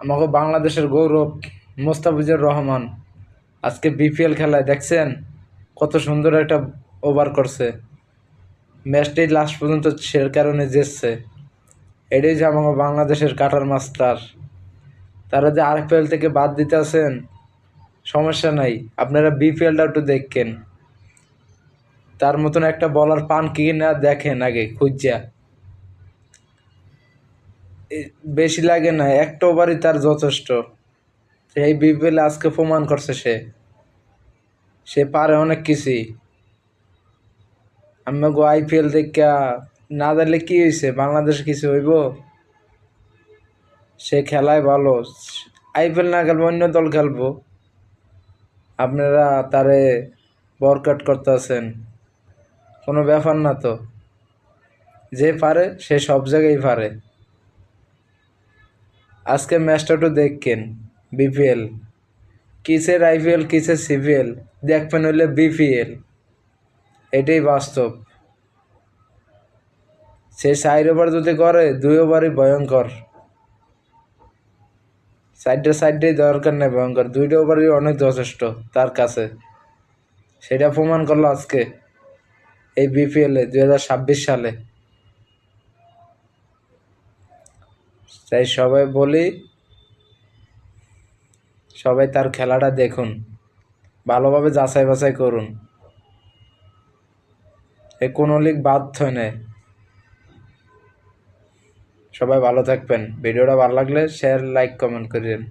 আমাকে বাংলাদেশের গৌরব মোস্তাফিজুর রহমান আজকে বিপিএল খেলায় দেখছেন কত সুন্দর একটা ওভার করছে। ম্যাচটি লাস্ট পর্যন্ত সে কারণে জিতছে। এটাই যে আমাকে বাংলাদেশের কাটার মাস্টার। তারা যে আইপিএল থেকে বাদ দিতে আছেন সমস্যা নাই, আপনারা বিপিএলটা একটু দেখেন। তার মতন একটা বলার পান কি না দেখেন আগে খুঁজা। বেশি লাগে না, একটা ওভারই তার যথেষ্ট। এই বিপিএল আজকে প্রমাণ করছে সে সে পারে অনেক কিছুই। আমি গো আইপিএল দেখা না দিলে কি হয়েছে, বাংলাদেশ কিছু হইব? সে খেলায় ভালো, আইপিএল না খেলবো অন্য দল খেলবো, আপনারা তারে বরকাট করতেছেন। কোনো ব্যাপার না তো, যে পারে সে সব জায়গায় পারে। আজকে ম্যাচটা একটু দেখেন। বিপিএল কিসের আইপিএল কিসের সিপিএল, দেখবেন হইলে বিপিএল, এটাই বাস্তব। সে 4 ওভার যদি করে 2 ওভারই ভয়ঙ্কর, 4টা দরকার নেই ভয়ঙ্কর, 2টা ওভারই অনেক যথেষ্ট তার কাছে। সেটা প্রমাণ করলো আজকে এই বিপিএলে 2026 সালে। তাই সবাই বলি, সবাই তার খেলাটা দেখুন, ভালোভাবে যাচাই বাছাই করুন। এই কোনো লিগ বাদ হয় না। সবাই ভালো থাকবেন। ভিডিওটা ভালো লাগলে শেয়ার লাইক কমেন্ট করেন।